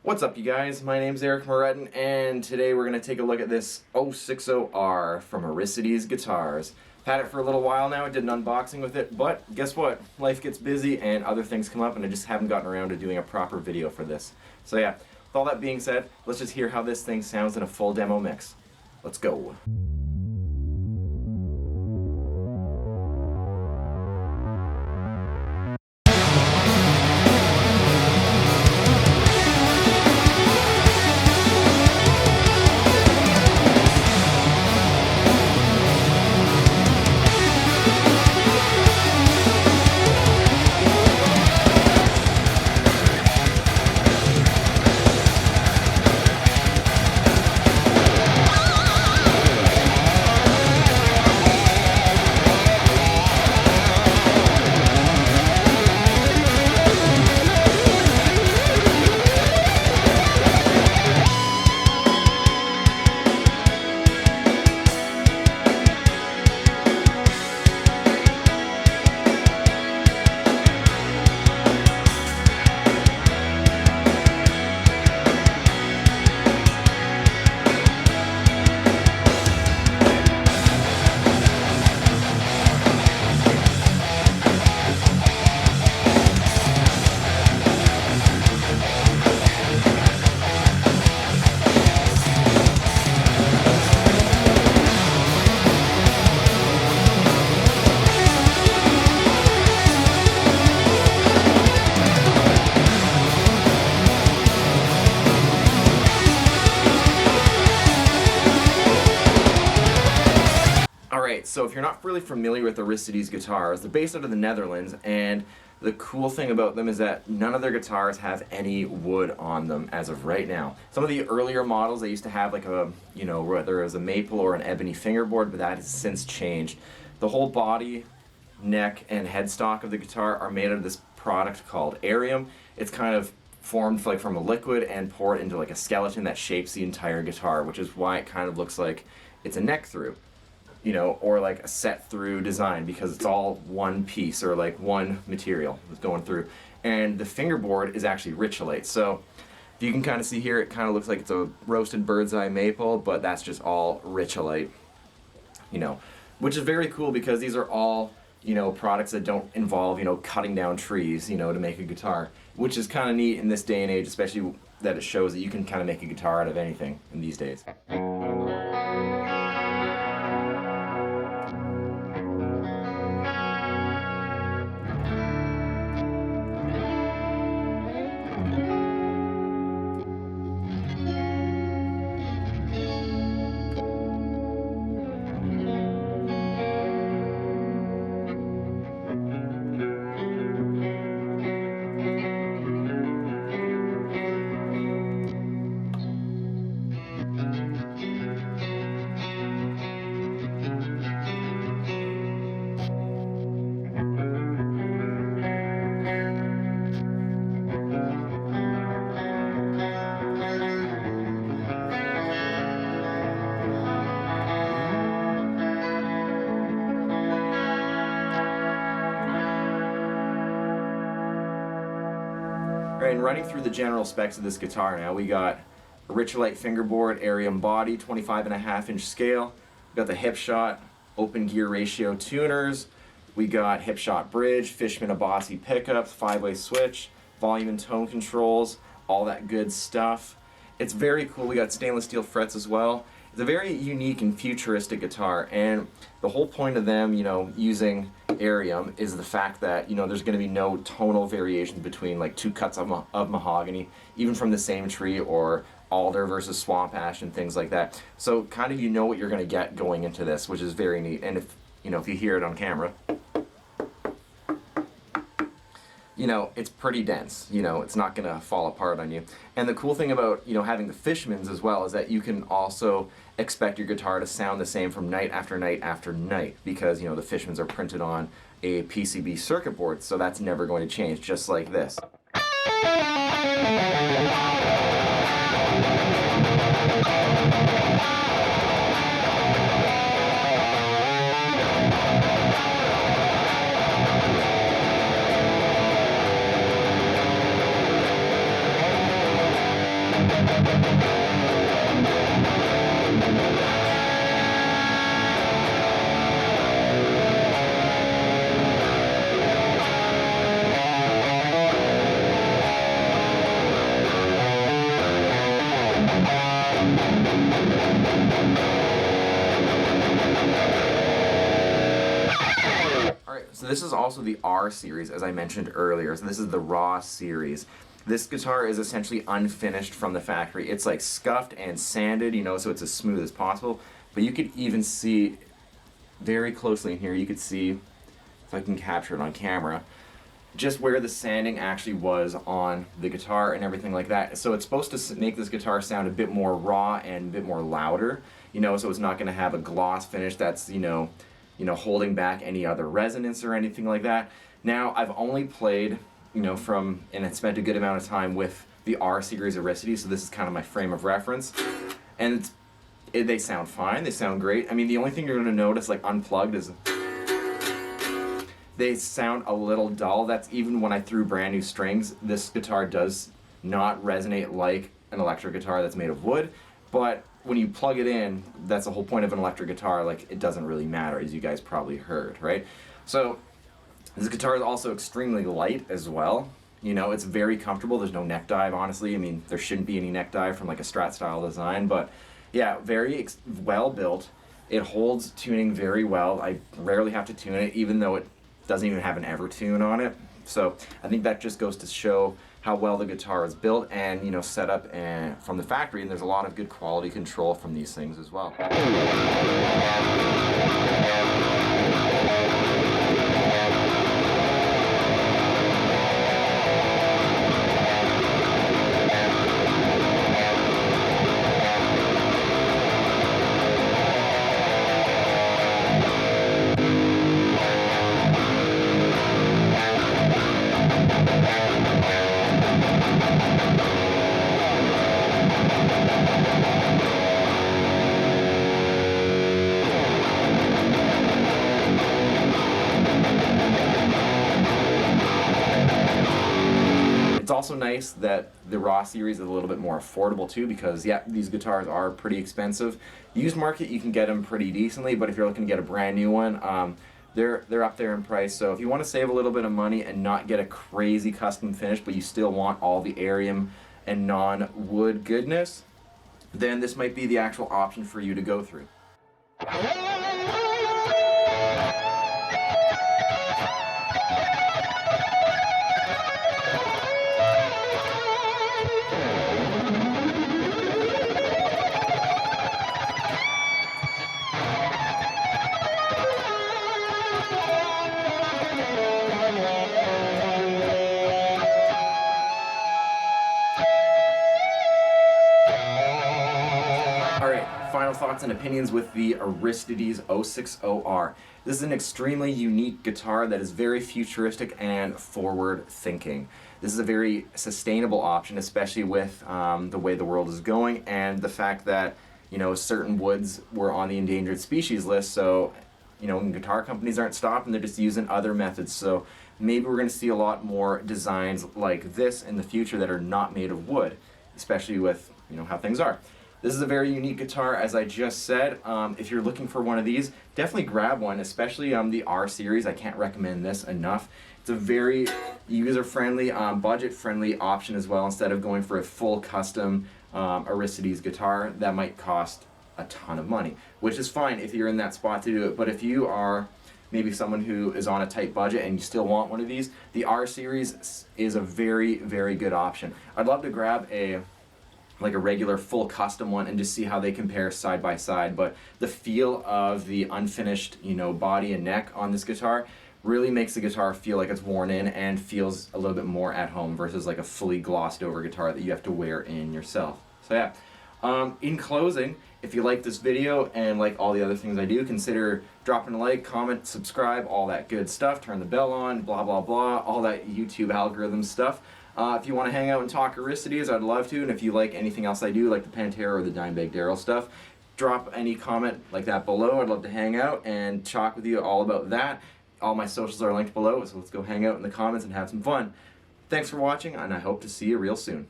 What's up, you guys? My name's Eric Moretin, and today we're going to take a look at this 060R from Aristides Guitars. I've had it for a little while now. I did an unboxing with it, but guess what? Life gets busy and other things come up, and I just haven't gotten around to doing a proper video for this. So yeah, with all that being said, let's just hear how this thing sounds in a full demo mix. Let's go. Alright, so if you're not really familiar with Aristides guitars, they're based out of the Netherlands, and the cool thing about them is that none of their guitars have any wood on them as of right now. Some of the earlier models, they used to have like a, whether it was a maple or an ebony fingerboard, but that has since changed. The whole body, neck, and headstock of the guitar are made out of this product called Arium. It's kind of formed like from a liquid and poured into like a skeleton that shapes the entire guitar, which is why it kind of looks like it's a neck through. Or like a set through design, because it's all one piece or like one material that's going through. And the fingerboard is actually ritualite. So if you can kind of see here, it kind of looks like it's a roasted bird's eye maple, but that's just all ritualite, which is very cool because these are all, products that don't involve, cutting down trees, to make a guitar, which is kind of neat in this day and age, especially that it shows that you can kind of make a guitar out of anything in these days. Alright, and running through the general specs of this guitar now, we got a ritualite fingerboard, Arium body, 25.5-inch scale. We got the hip shot, open gear ratio tuners. We got hip shot bridge, Fishman Abasi pickups, 5-way switch, volume and tone controls, all that good stuff. It's very cool. We got stainless steel frets as well. It's a very unique and futuristic guitar, and the whole point of them, using Arium is the fact that, there's going to be no tonal variations between like two cuts of mahogany, even from the same tree, or alder versus swamp ash and things like that. So kind of what you're going to get going into this, which is very neat. And if you hear it on camera, it's pretty dense. It's not going to fall apart on you. And the cool thing about, having the Fishmans as well is that you can also expect your guitar to sound the same from night after night after night, because, the Fishmans are printed on a PCB circuit board, so that's never going to change, just like this. So this is also the R series, as I mentioned earlier. So this is the raw series. This guitar is essentially unfinished from the factory. It's like scuffed and sanded, you know, so it's as smooth as possible. But you could even see very closely in here, you could see, if I can capture it on camera, just where the sanding actually was on the guitar and everything like that. So it's supposed to make this guitar sound a bit more raw and a bit more louder, you know, so it's not going to have a gloss finish that's, you know, holding back any other resonance or anything like that. Now, I've only played, you know, and I spent a good amount of time with the R series Aristides, so this is kind of my frame of reference. And they sound fine, they sound great. I mean, the only thing you're going to notice, like unplugged, is they sound a little dull. That's even when I threw brand new strings. This guitar does not resonate like an electric guitar that's made of wood, but when you plug it in, that's the whole point of an electric guitar, like it doesn't really matter, as you guys probably heard, right? So this guitar is also extremely light as well. You know, it's very comfortable. There's no neck dive, honestly. I mean, there shouldn't be any neck dive from like a Strat style design, but yeah, very well built. It holds tuning very well. I rarely have to tune it, even though it doesn't even have an ever tune on it. So I think that just goes to show how well the guitar is built and, you know, set up from the factory, and there's a lot of good quality control from these things as well. It's also nice that the Raw series is a little bit more affordable too, because yeah, these guitars are pretty expensive. Used market, you can get them pretty decently, but if you're looking to get a brand new one, they're up there in price. So if you want to save a little bit of money and not get a crazy custom finish, but you still want all the Arium and non-wood goodness, then this might be the actual option for you to go through. Final thoughts and opinions with the Aristides 060R. This is an extremely unique guitar that is very futuristic and forward-thinking. This is a very sustainable option, especially with the way the world is going and the fact that, you know, certain woods were on the endangered species list, so, you know, guitar companies aren't stopping, they're just using other methods. So maybe we're going to see a lot more designs like this in the future that are not made of wood, especially with, you know, how things are. This is a very unique guitar, as I just said. If you're looking for one of these, definitely grab one, especially the R series. I can't recommend this enough. It's a very user-friendly, budget-friendly option as well. Instead of going for a full custom Aristides guitar, that might cost a ton of money, which is fine if you're in that spot to do it. But if you are maybe someone who is on a tight budget and you still want one of these, the R series is a very, very good option. I'd love to grab a regular full custom one and just see how they compare side by side, but the feel of the unfinished, you know, body and neck on this guitar really makes the guitar feel like it's worn in and feels a little bit more at home versus like a fully glossed over guitar that you have to wear in yourself. So yeah, in closing, if you like this video and like all the other things I do, consider dropping a like, comment, subscribe, all that good stuff, turn the bell on, blah blah blah, all that YouTube algorithm stuff. If you want to hang out and talk Aristides, I'd love to, and if you like anything else I do, like the Pantera or the Dimebag Darrell stuff, drop any comment like that below. I'd love to hang out and talk with you all about that. All my socials are linked below, so let's go hang out in the comments and have some fun. Thanks for watching, and I hope to see you real soon.